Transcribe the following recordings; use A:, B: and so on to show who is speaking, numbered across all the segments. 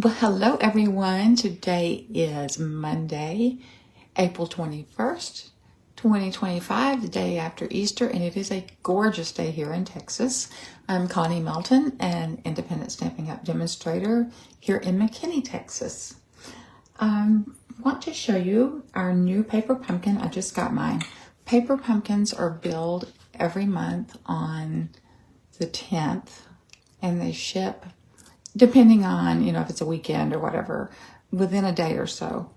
A: Well, hello everyone. Today is Monday, April 21st, 2025, the day after Easter, and it is a gorgeous day here in Texas. I'm Connie Melton, an independent Stampin' UP demonstrator here in McKinney, Texas. I want to show you our new paper pumpkin. I just got mine. Paper pumpkins are billed every month on the 10th, and they ship depending on, if it's a weekend or whatever, within a day or so.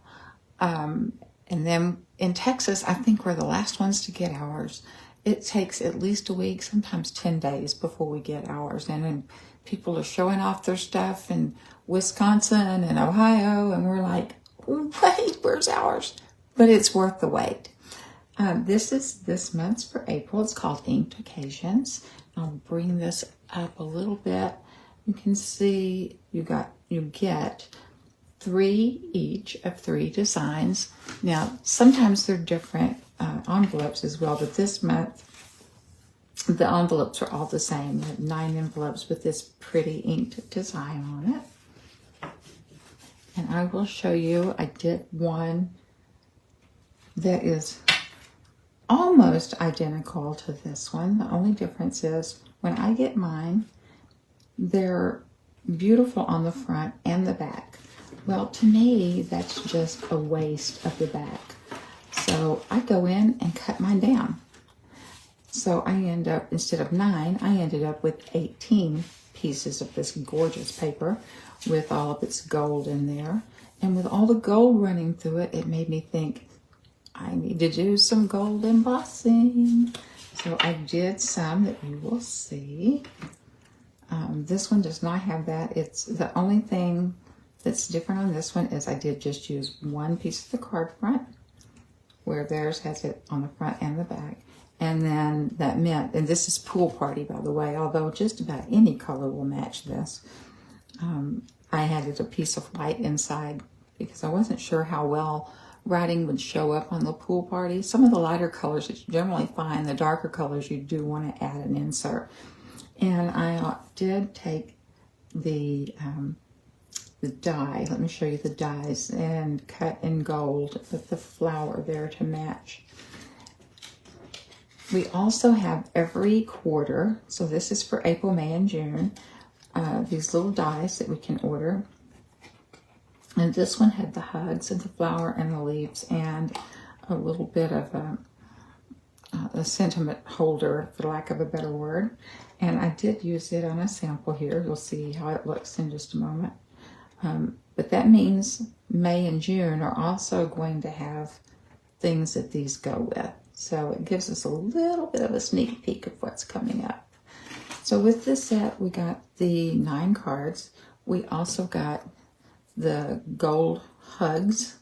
A: And then in Texas, I think we're the last ones to get ours. It takes at least a week, sometimes 10 days before we get ours. And then people are showing off their stuff in Wisconsin and Ohio, and we're like, wait, where's ours? But it's worth the wait. This is this month's for April. It's called Inked Occasions. I'll bring this up a little bit. You can see you get 3 each of 3 designs. Now, sometimes they're different envelopes as well, but this month the envelopes are all the same. You have 9 envelopes with this pretty inked design on it. And I will show you, I did one that is almost identical to this one. The only difference is when I get mine, they're beautiful on the front and the back. Well, to me, that's just a waste of the back. So I go in and cut mine down. So I end up, instead of 9, I ended up with 18 pieces of this gorgeous paper with all of its gold in there. And with all the gold running through it, it made me think, I need to do some gold embossing. So I did some that you will see. This one does not have that. It's the only thing that's different on this one is I did just use one piece of the card front, where theirs has it on the front and the back. And then that mint, and this is Pool Party, by the way, although just about any color will match this. I added a piece of white inside because I wasn't sure how well writing would show up on the Pool Party. Some of the lighter colors it's generally fine. The darker colors you do want to add an insert. And I did take the die, let me show you the dies, and cut in gold with the flower there to match. We also have every quarter, so this is for April, May, and June, these little dies that we can order. And this one had the hugs and the flower and the leaves and a little bit of a sentiment holder, for lack of a better word. And I did use it on a sample here. You'll see how it looks in just a moment. But that means May and June are also going to have things that these go with. So it gives us a little bit of a sneak peek of what's coming up. So with this set, we got the 9 cards. We also got the gold hugs.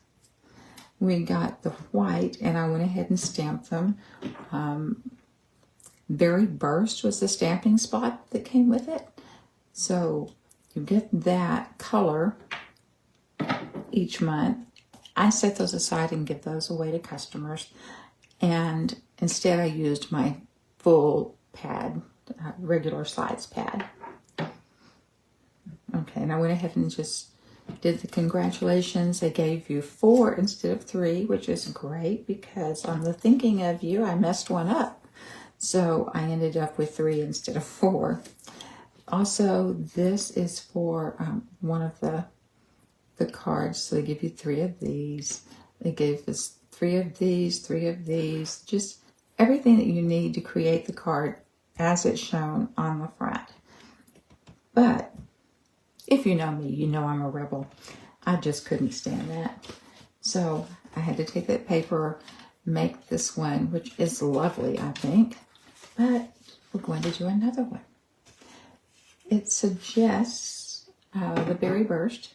A: We got the white, and I went ahead and stamped them. Berry Burst was the stamping spot that came with it. So you get that color each month. I set those aside and give those away to customers. And instead I used my full pad, regular size pad. Okay, and I went ahead and just did the congratulations. They gave you 4 instead of 3, which is great because on the thinking of you, I messed one up. So I ended up with 3 instead of 4. Also, this is for one of the cards. So they give you 3 of these. They gave us 3 of these, 3 of these. Just everything that you need to create the card as it's shown on the front. But if you know me, you know I'm a rebel. I just couldn't stand that. So I had to take that paper, make this one, which is lovely, I think. But we're going to do another one. It suggests the Berry Burst.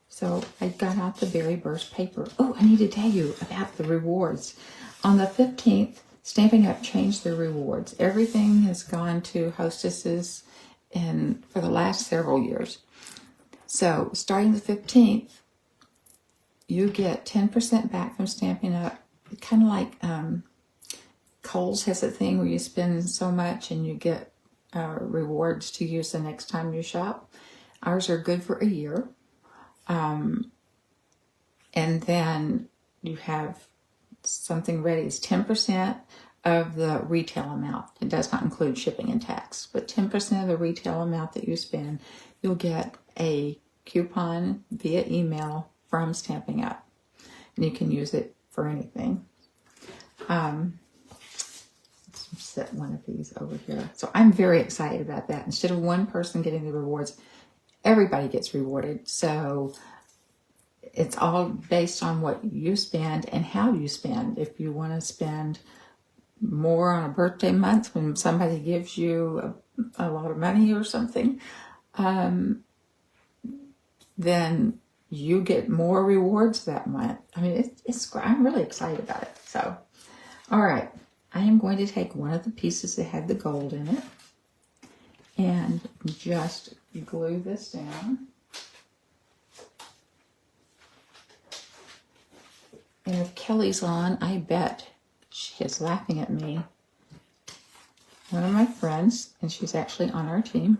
A: So I got out the Berry Burst paper. Oh, I need to tell you about the rewards. On the 15th, Stampin' UP changed their rewards. Everything has gone to hostesses for the last several years. So starting the 15th, you get 10% back from Stampin' UP. Kind of like Kohl's has a thing where you spend so much and you get rewards to use the next time you shop. Ours are good for a year. And then you have something ready. It's 10% of the retail amount. It does not include shipping and tax, but 10% of the retail amount that you spend, you'll get a coupon via email from Stampin' Up. And you can use it for anything. Let's set one of these over here. So I'm very excited about that. Instead of one person getting the rewards, everybody gets rewarded. So it's all based on what you spend and how you spend. If you want to spend more on a birthday month when somebody gives you a lot of money or something, then you get more rewards that month. I mean, I'm really excited about it. So, all right, I am going to take one of the pieces that had the gold in it and just glue this down. And if Kelly's on, I bet she is laughing at me. One of my friends, and she's actually on our team,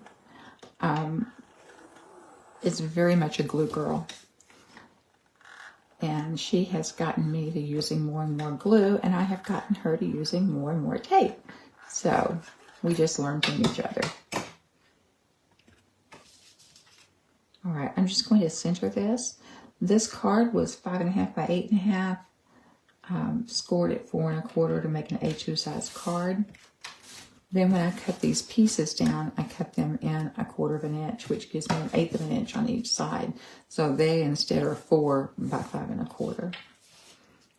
A: is very much a glue girl. And she has gotten me to using more and more glue, and I have gotten her to using more and more tape. So we just learn from each other. All right, I'm just going to center this. This card was 5.5 by 8.5, scored at 4 1/4 to make an A2 size card. Then when I cut these pieces down, I cut them in 1/4 inch, which gives me 1/8 inch on each side. So they instead are 4 by 5 1/4.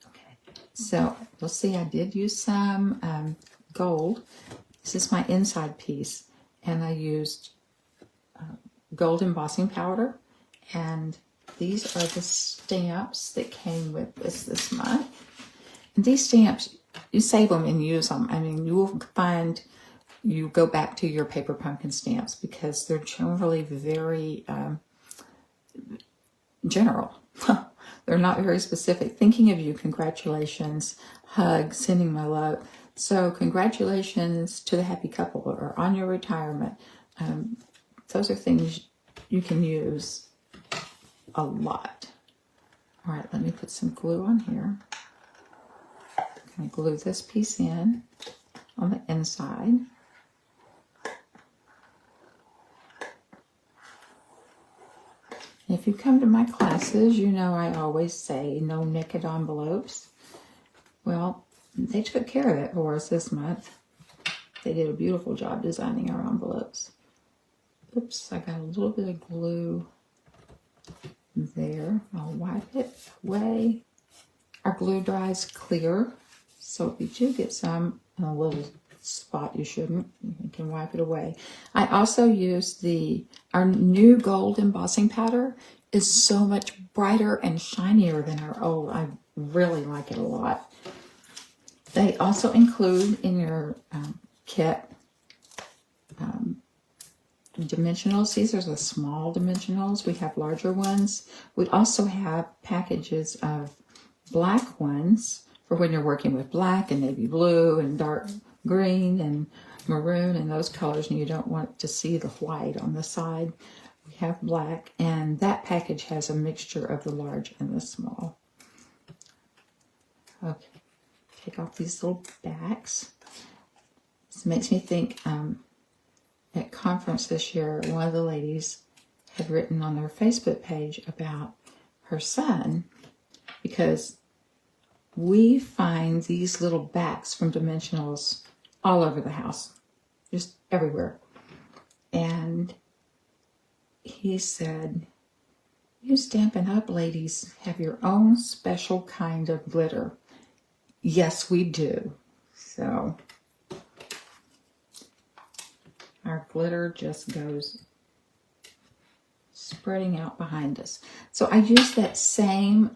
A: Okay, so you'll see I did use some gold. This is my inside piece, and I used gold embossing powder, and these are the stamps that came with this month. And these stamps, you save them and use them. I mean, you will find you go back to your paper pumpkin stamps because they're generally very general. They're not very specific. Thinking of you, congratulations, hug, sending my love. So congratulations to the happy couple or on your retirement. Those are things you can use a lot. All right, let me put some glue on here. I'm going to glue this piece in on the inside. If you come to my classes, you know I always say no naked envelopes. Well, they took care of it for us this month. They did a beautiful job designing our envelopes. Oops, I got a little bit of glue there. I'll wipe it away. Our glue dries clear, so if you do get some in a little spot you shouldn't, you can wipe it away. I also use our new gold embossing powder is so much brighter and shinier than our old. I really like it a lot. They also include in your kit dimensionals. These are the small dimensionals. We have larger ones. We also have packages of black ones for when you're working with black and navy blue and dark green and maroon and those colors, and you don't want to see the white on the side. We have black, and that package has a mixture of the large and the small. Okay, take off these little backs. This makes me think at conference this year, one of the ladies had written on their Facebook page about her son, because we find these little backs from dimensionals all over the house, just everywhere. And he said, you Stampin' Up! Ladies have your own special kind of glitter. Yes, we do. So our glitter just goes spreading out behind us. So I used that same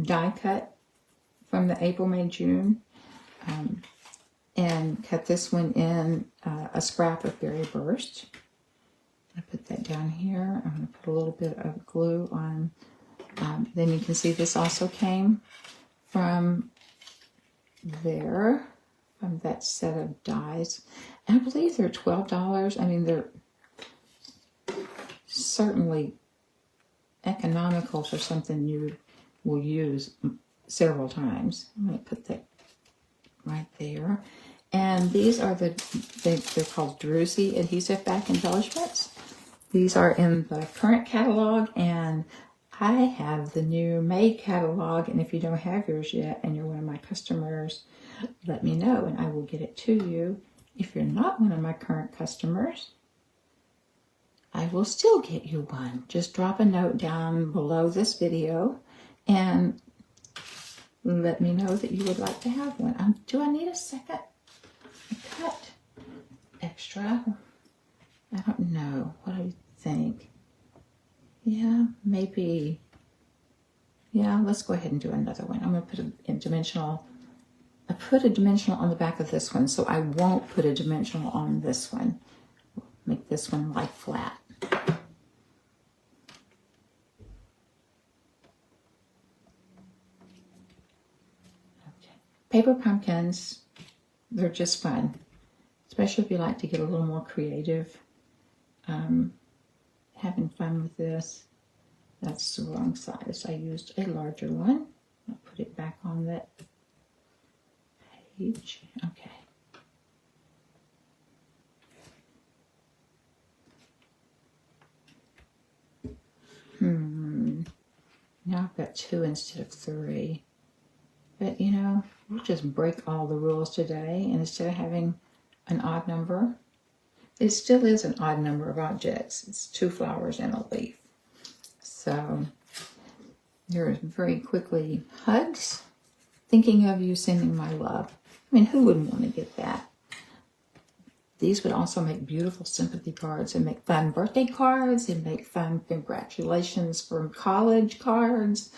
A: die cut from the April, May, June, and cut this one in a scrap of Berry Burst. I put that down here. I'm going to put a little bit of glue on. Then you can see this also came from there, from that set of dies. And I believe they're $12. I mean, they're certainly economical for something you will use several times. I'm going to put that right there. And these are they're called Druzy adhesive back embellishments. These are in the current catalog, and I have the new May catalog, and if you don't have yours yet and you're one of my customers, let me know and I will get it to you. If you're not one of my current customers, I will still get you one. Just drop a note down below this video and let me know that you would like to have one. Do I need a second cut extra? I don't know. What do you think? Yeah, maybe. Yeah, let's go ahead and do another one. I'm going to put a dimensional. I put a dimensional on the back of this one, so I won't put a dimensional on this one. Make this one lie flat. Okay. Paper pumpkins, they're just fun, especially if you like to get a little more creative. Having fun with this. That's the wrong size. I used a larger one. I'll put it back on that page. Okay. Now I've got 2 instead of 3. But you know, we'll just break all the rules today, and instead of having an odd number, it still is an odd number of objects. It's 2 flowers and a leaf. So there's very quickly hugs, thinking of you, sending my love. I mean, who wouldn't want to get that? These would also make beautiful sympathy cards and make fun birthday cards and make fun congratulations from college cards.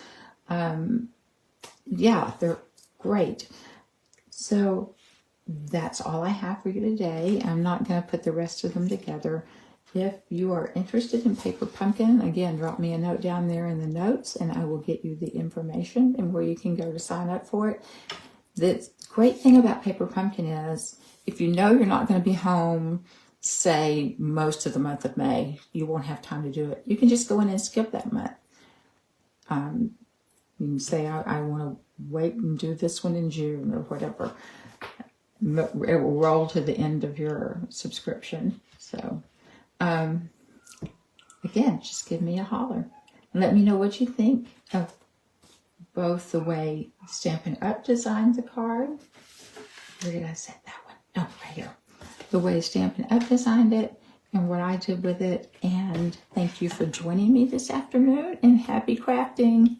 A: Yeah, they're great. So that's all I have for you today. I'm not going to put the rest of them together. If you are interested in paper pumpkin, again, drop me a note down there in the notes and I will get you the information and where you can go to sign up for it. The great thing about paper pumpkin is if you know you're not going to be home, say most of the month of May, you won't have time to do it. You can just go in and skip that month. You can say, I want to wait and do this one in June or whatever. It will roll to the end of your subscription. So, again, just give me a holler. And let me know what you think of both the way Stampin' Up! Designed the card. Where did I set that one? Oh, right here. The way Stampin' Up! Designed it and what I did with it. And thank you for joining me this afternoon, and happy crafting.